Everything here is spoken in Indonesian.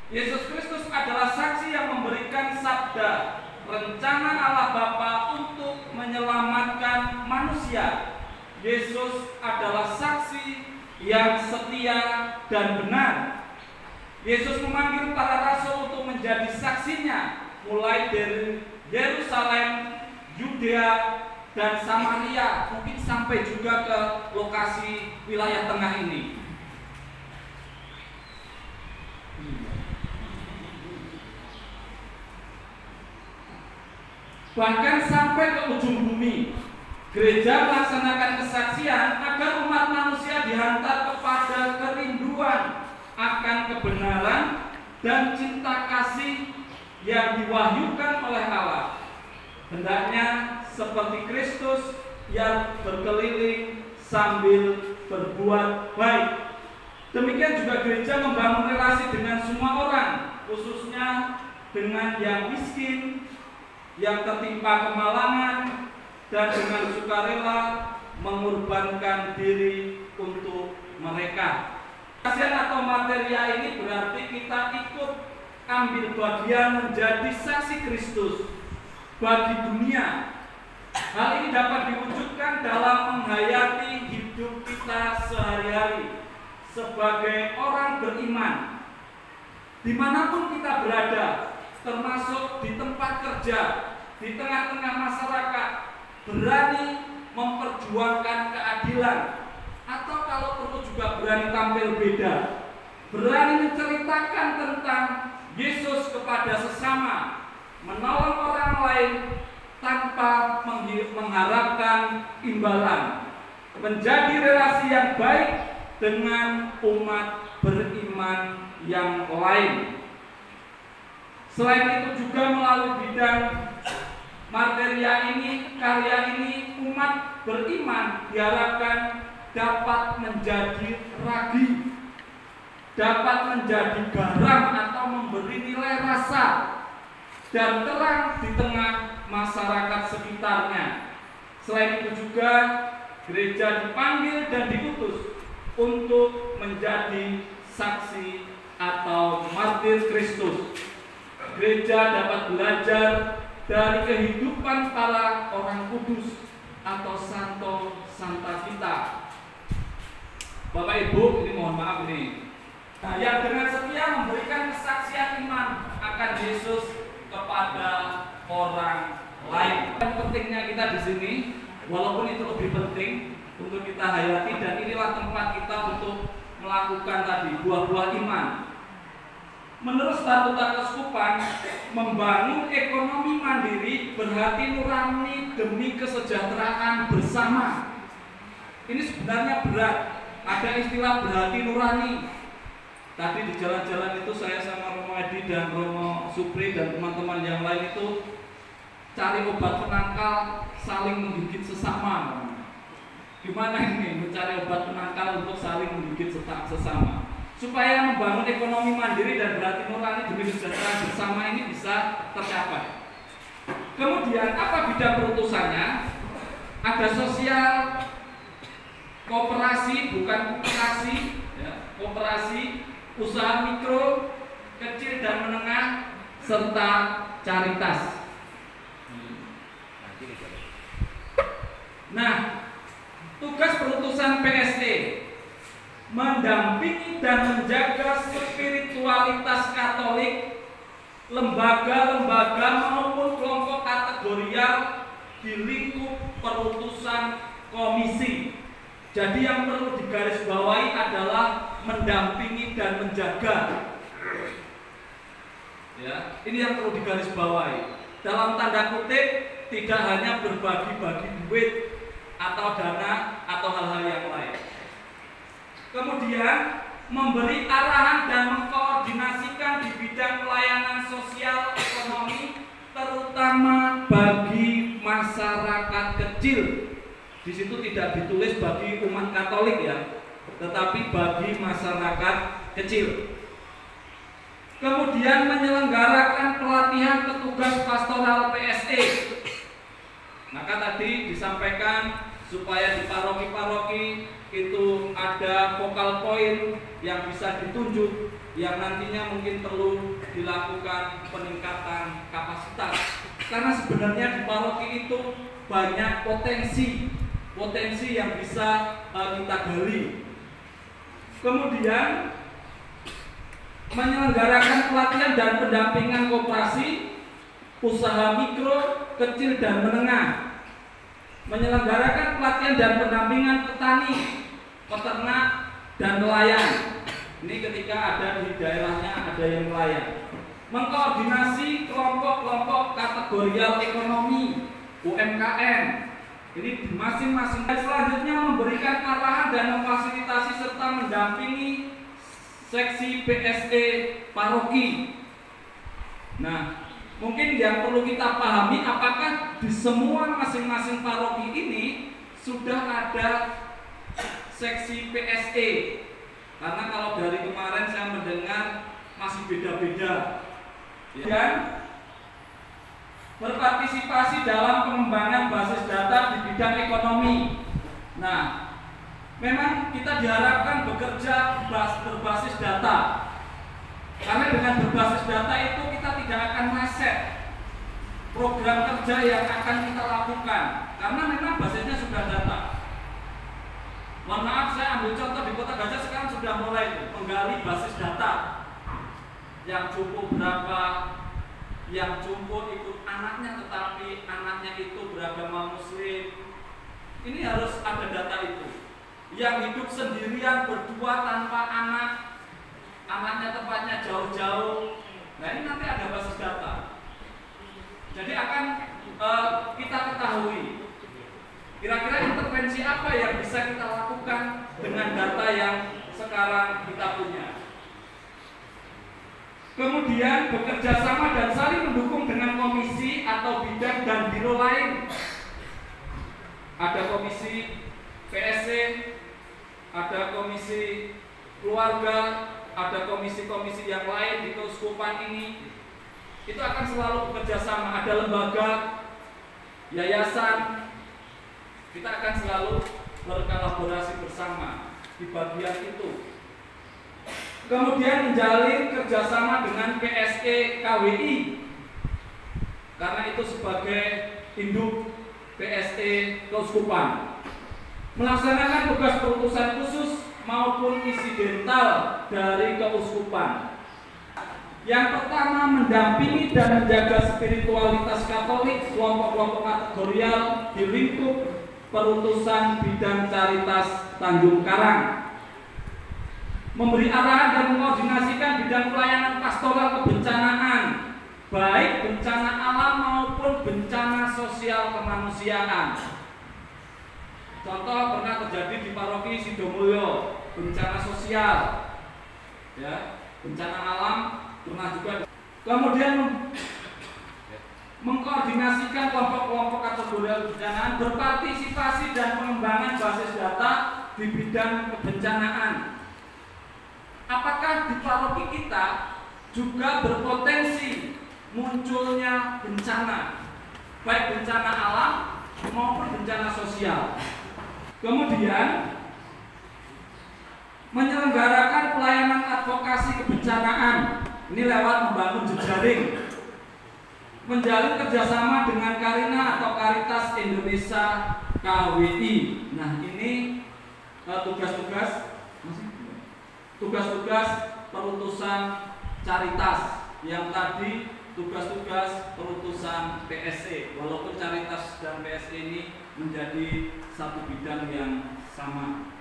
Yesus Kristus adalah saksi yang memberikan sabda rencana Allah Bapa untuk menyelamatkan manusia. Yesus adalah saksi yang setia dan benar. Yesus memanggil para rasul untuk menjadi saksinya, mulai dari Yerusalem, Yudea, dan Samaria, mungkin sampai juga ke lokasi wilayah tengah ini. Bahkan sampai ke ujung bumi, gereja melaksanakan kesaksian agar umat manusia dihantar kepada kerinduan akan kebenaran dan cinta kasih yang diwahyukan oleh Allah. Hendaknya seperti Kristus yang berkeliling sambil berbuat baik. Demikian juga gereja membangun relasi dengan semua orang, khususnya dengan yang miskin, yang tertimpa kemalangan, dan dengan sukarela mengorbankan diri untuk mereka. Kesaksian atau materia ini berarti kita ikut ambil bagian menjadi saksi Kristus bagi dunia. Hal ini dapat diwujudkan dalam menghayati hidup kita sehari-hari sebagai orang beriman. Dimanapun kita berada, termasuk di tempat kerja, di tengah-tengah masyarakat, berani memperjuangkan keadilan, atau kalau perlu juga berani tampil beda, berani menceritakan tentang Yesus kepada sesama, menolong orang lain tanpa mengharapkan imbalan, menjadi relasi yang baik dengan umat beriman yang lain. Selain itu juga melalui bidang materia ini, karya ini, umat beriman diharapkan dapat menjadi ragi, dapat menjadi garam atau memberi nilai rasa dan terang di tengah masyarakat sekitarnya. Selain itu juga gereja dipanggil dan diutus untuk menjadi saksi atau martir Kristus. Gereja dapat belajar dari kehidupan para orang kudus atau santo santa kita. Bapak Ibu, ini mohon maaf ini. Nah, yang dengan setia memberikan kesaksian iman akan Yesus kepada orang lain. Yang pentingnya kita di sini, walaupun itu lebih penting untuk kita hayati, dan inilah tempat kita untuk melakukan tadi buah-buah iman. Menurut Statuta Keuskupan, membangun ekonomi mandiri berhati nurani demi kesejahteraan bersama. Ini sebenarnya berat. Ada istilah berhati nurani. Tadi di jalan-jalan itu saya sama Romo Edi dan Romo Supri dan teman-teman yang lain itu cari obat penangkal saling menggigit sesama. Gimana ini mencari obat penangkal untuk saling menggigit sesama? Supaya membangun ekonomi mandiri dan berarti nurani demi kesejahteraan bersama ini bisa tercapai. Kemudian apa bidang perutusannya? Ada sosial, koperasi, bukan koperasi, ya, koperasi, usaha mikro, kecil dan menengah, serta caritas. Nah, tugas perutusan PST mendampingi dan menjaga spiritualitas Katolik, lembaga-lembaga maupun kelompok kategorial di lingkup perutusan komisi. Jadi yang perlu digarisbawahi adalah mendampingi dan menjaga. Ya, ini yang perlu digarisbawahi. Dalam tanda kutip, tidak hanya berbagi-bagi duit atau dana atau hal-hal yang lain. Kemudian memberi arahan dan mengkoordinasikan di bidang pelayanan sosial ekonomi, terutama bagi masyarakat kecil. Di situ tidak ditulis bagi umat Katolik ya, tetapi bagi masyarakat kecil. Kemudian menyelenggarakan pelatihan petugas pastoral PSE. Maka tadi disampaikan supaya di paroki-paroki itu ada focal point yang bisa ditunjuk, yang nantinya mungkin perlu dilakukan peningkatan kapasitas. Karena sebenarnya di paroki itu banyak potensi yang bisa kita gali. Kemudian menyelenggarakan pelatihan dan pendampingan koperasi, usaha mikro, kecil dan menengah. Menyelenggarakan pelatihan dan pendampingan petani, peternak, dan nelayan. Ini ketika ada di daerahnya ada yang nelayan. Mengkoordinasi kelompok-kelompok kategorial ekonomi, UMKM. Ini di masing-masing. Selanjutnya memberikan arahan dan memfasilitasi serta mendampingi seksi PSE paroki. Nah, mungkin yang perlu kita pahami, apakah di semua masing-masing paroki ini sudah ada seksi PSE? Karena kalau dari kemarin saya mendengar masih beda-beda. Dan berpartisipasi dalam pengembangan basis data di bidang ekonomi. Nah, memang kita diharapkan bekerja berbasis data. Karena dengan berbasis data itu kita tidak akan meleset program kerja yang akan kita lakukan. Karena memang basisnya sudah data. Mohon maaf, saya ambil contoh di Kota Gajah sekarang sudah mulai menggali basis data. Yang cukup berapa, yang jumbo ikut anaknya tetapi anaknya itu beragama muslim. Ini harus ada data itu. Yang hidup sendirian berdua tanpa anak, anaknya tempatnya jauh-jauh. Nah, ini nanti ada basis data. Jadi akan kita ketahui kira-kira intervensi apa yang bisa kita lakukan dengan data yang sekarang kita punya. Kemudian bekerja sama dan saling mendukung dengan komisi atau bidang dan biro lain. Ada komisi PSC, ada komisi keluarga, ada komisi-komisi yang lain di keuskupan ini. Itu akan selalu bekerja sama. Ada lembaga, yayasan. Kita akan selalu berkolaborasi bersama di bagian itu. Kemudian menjalin kerjasama dengan PSE KWI, karena itu sebagai induk PSE keuskupan. Melaksanakan tugas perutusan khusus maupun insidental dari keuskupan. Yang pertama, mendampingi dan menjaga spiritualitas Katolik kelompok-kelompok kategorial di lingkup perutusan bidang Caritas Tanjung Karang. Memberi arahan dan mengkoordinasikan bidang pelayanan pastoral kebencanaan, baik bencana alam maupun bencana sosial kemanusiaan. Contoh pernah terjadi di paroki Sidomulyo, bencana sosial, ya, bencana alam pernah juga. Kemudian mengkoordinasikan kelompok-kelompok kategorial kebencanaan, berpartisipasi dan pengembangan basis data di bidang kebencanaan. Apakah di paroki kita juga berpotensi munculnya bencana, baik bencana alam maupun bencana sosial? Kemudian menyelenggarakan pelayanan advokasi kebencanaan, ini lewat membangun jejaring, menjalin kerjasama dengan Karina atau Karitas Indonesia KWI. Nah, ini tugas-tugas perutusan Caritas, yang tadi tugas-tugas perutusan PSE, walaupun Caritas dan PSE ini menjadi satu bidang yang sama.